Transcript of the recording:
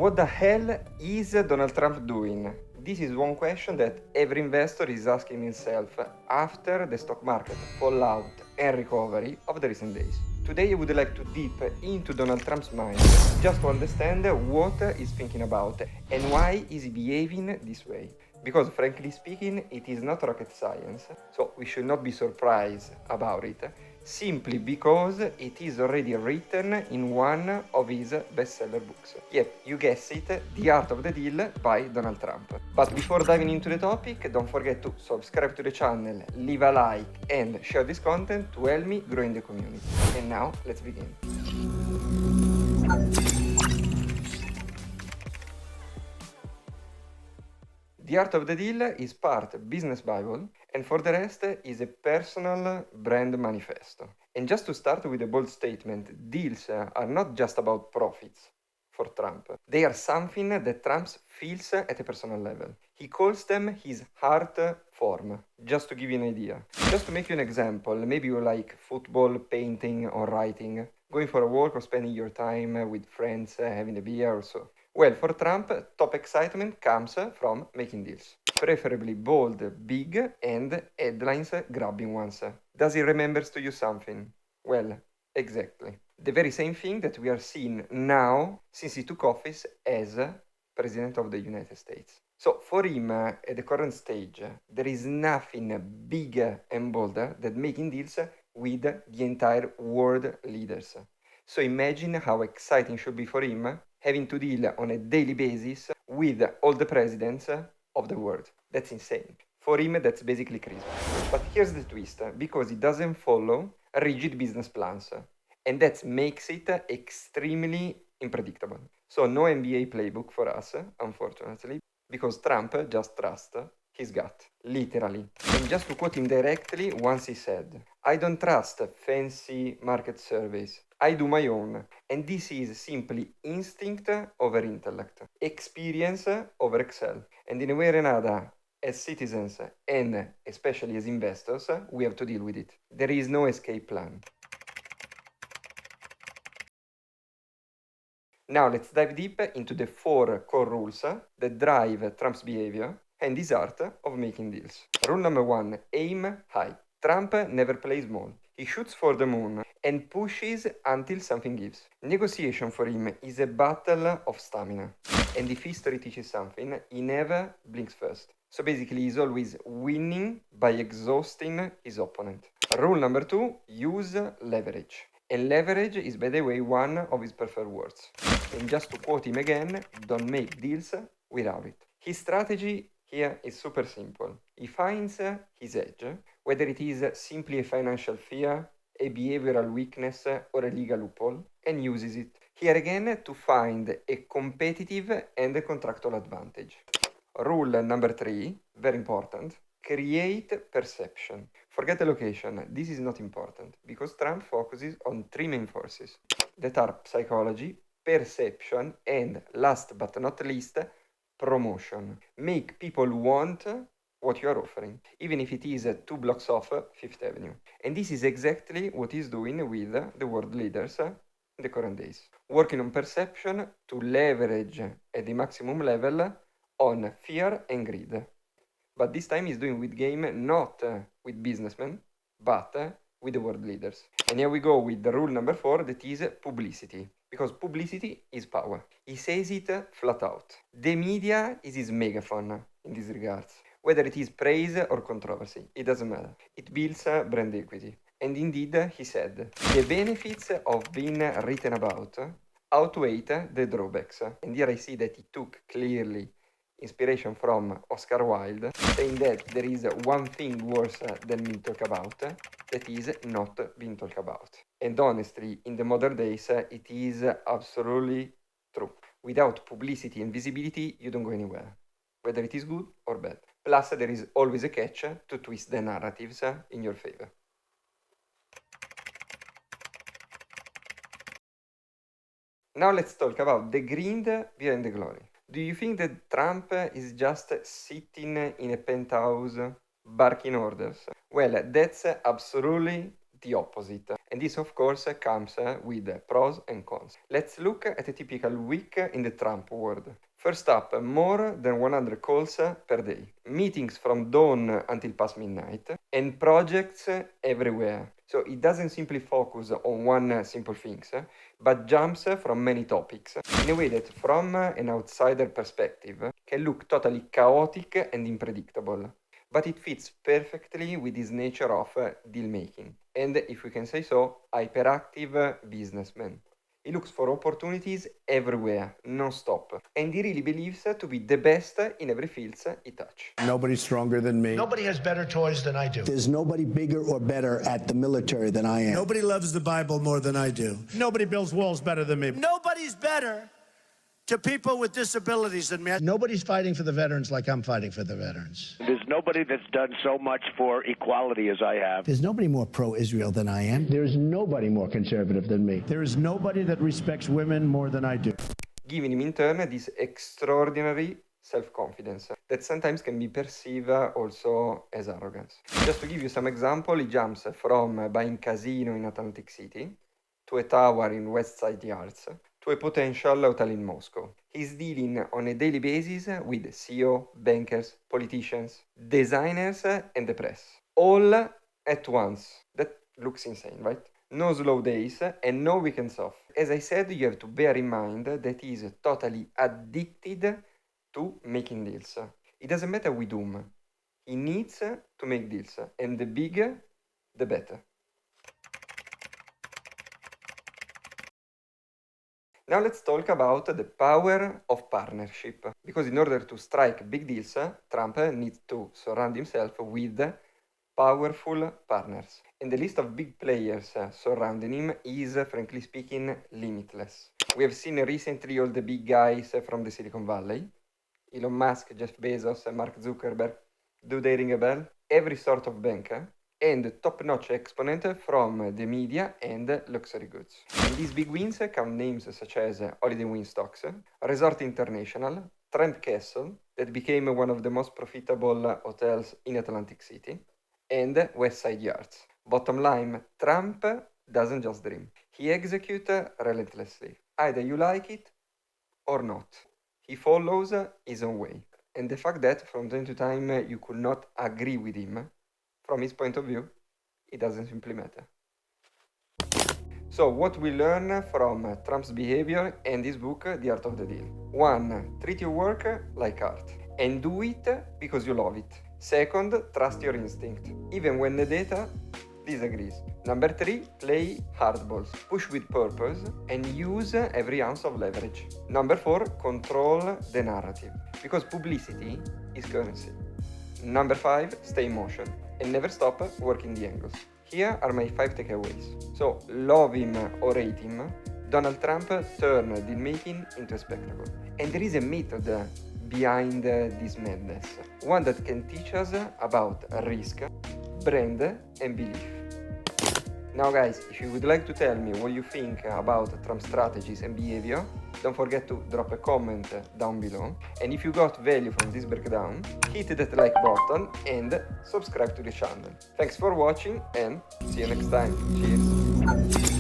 what the hell is Donald Trump doing? This is one question that every investor is asking himself after the stock market fallout and recovery of the recent days. Today I would like to deep into Donald Trump's mind just to understand what he's thinking about and why is he behaving this way. Because frankly speaking, it is not rocket science, so we should not be surprised about it, simply because it is already written in one of his bestseller books. Yep, you guessed it, The Art of the Deal by Donald Trump. But before diving into the topic, don't forget to subscribe to the channel, leave a like and share this content to help me grow in the community. And now, let's begin. The Art of the Deal is part business bible and for the rest is a personal brand manifesto. And just to start with a bold statement, deals are not just about profits for Trump. They are something that Trump feels at a personal level. He calls them his art form, just to give you an idea. Just to make you an example, maybe you like football, painting or writing, going for a walk or spending your time with friends, having a beer or so. Well, for Trump, top excitement comes from making deals. Preferably bold, big, and headlines-grabbing ones. Does he remember to use something? Well, exactly. The very same thing that we are seeing now since he took office as President of the United States. So for him, at the current stage, there is nothing bigger and bolder than making deals with the entire world leaders. So imagine how exciting it should be for him having to deal on a daily basis with all the presidents of the world. That's insane. For him, that's basically crazy. But here's the twist, because he doesn't follow rigid business plans. And that makes it extremely unpredictable. So no NBA playbook for us, unfortunately, because Trump just trusts his gut, literally. And just to quote him directly, once he said, "I don't trust fancy market surveys. I do my own. And this is simply instinct over intellect, experience over Excel. And in a way or another, as citizens and especially as investors, we have to deal with it. There is no escape plan." Now let's dive deep into the 4 core rules that drive Trump's behavior and his art of making deals. Rule number 1, aim high. Trump never plays small. He shoots for the moon and pushes until something gives. Negotiation for him is a battle of stamina. And if history teaches something, he never blinks first. So basically he's always winning by exhausting his opponent. Rule number 2, use leverage. And leverage is, by the way, one of his preferred words. And just to quote him again, don't make deals without it. His strategy here is super simple. He finds his edge, whether it is simply a financial fear, a behavioral weakness, or a legal loophole, and uses it. Here again to find a competitive and a contractual advantage. Rule number 3, very important, create perception. Forget the location, this is not important, because Trump focuses on 3 main forces that are psychology, perception, and last but not least, promotion. Make people want what you are offering, even if it is 2 blocks off Fifth Avenue. And this is exactly what he's doing with the world leaders in the current days. Working on perception to leverage at the maximum level on fear and greed. But this time he's doing with game not with businessmen, but with the world leaders. And here we go with the rule number 4, that is publicity. Because publicity is power. He says it flat out. The media is his megaphone in this regards. Whether it is praise or controversy, it doesn't matter. It builds brand equity. And indeed, he said, the benefits of being written about outweigh the drawbacks. And here I see that he took clearly inspiration from Oscar Wilde, saying that there is one thing worse than being talked about, that is not being talked about. And honestly, in the modern days, it is absolutely true. Without publicity and visibility, you don't go anywhere, whether it is good or bad. Plus, there is always a catch to twist the narratives in your favor. Now let's talk about the grind behind the glory. Do you think that Trump is just sitting in a penthouse barking orders? Well, that's absolutely the opposite. And this, of course, comes with pros and cons. Let's look at a typical week in the Trump world. First up, more than 100 calls per day, meetings from dawn until past midnight, and projects everywhere. So it doesn't simply focus on one simple thing, but jumps from many topics in a way that from an outsider perspective can look totally chaotic and unpredictable. But it fits perfectly with his nature of deal making, and if we can say so, hyperactive businessman. He looks for opportunities everywhere, non-stop, and he really believes to be the best in every field he touches. Nobody's stronger than me. Nobody has better toys than I do. There's nobody bigger or better at the military than I am. Nobody loves the Bible more than I do. Nobody builds walls better than me. Nobody's better to people with disabilities than me. Nobody's fighting for the veterans like I'm fighting for the veterans. There's nobody that's done so much for equality as I have. There's nobody more pro-Israel than I am. There's nobody more conservative than me. There is nobody that respects women more than I do. Giving him in turn this extraordinary self-confidence that sometimes can be perceived also as arrogance. Just to give you some example, he jumps from buying casino in Atlantic City to a tower in West Side Yards to a potential hotel in Moscow. He's dealing on a daily basis with CEO, bankers, politicians, designers, and the press. All at once. That looks insane, right? No slow days and no weekends off. As I said, you have to bear in mind that he is totally addicted to making deals. It doesn't matter with whom. He needs to make deals, and the bigger, the better. Now let's talk about the power of partnership. Because in order to strike big deals, Trump needs to surround himself with powerful partners. And the list of big players surrounding him is, frankly speaking, limitless. We have seen recently all the big guys from the Silicon Valley. Elon Musk, Jeff Bezos, Mark Zuckerberg. Do they ring a bell? Every sort of banker. And top-notch exponent from the media and luxury goods. In these big wins count names such as Holiday Inn Stocks, Resort International, Trent Castle, that became one of the most profitable hotels in Atlantic City, and West Side Yards. Bottom line, Trump doesn't just dream. He executes relentlessly. Either you like it or not. He follows his own way. And the fact that from time to time you could not agree with him, from his point of view, it doesn't simply matter. So, what we learn from Trump's behavior and his book, The Art of the Deal. 1. Treat your work like art, and do it because you love it. 2. Trust your instinct, even when the data disagrees. 3. Play hardballs, push with purpose, and use every ounce of leverage. 4. Control the narrative, because publicity is currency. 5. Stay in motion, and never stop working the angles. Here are my 5 takeaways. So, love him or hate him, Donald Trump turned deal making into a spectacle. And there is a method behind this madness, one that can teach us about risk, brand, and belief. Now guys, if you would like to tell me what you think about Trump's strategies and behavior, don't forget to drop a comment down below. And if you got value from this breakdown, hit that like button and subscribe to the channel. Thanks for watching and see you next time. Cheers!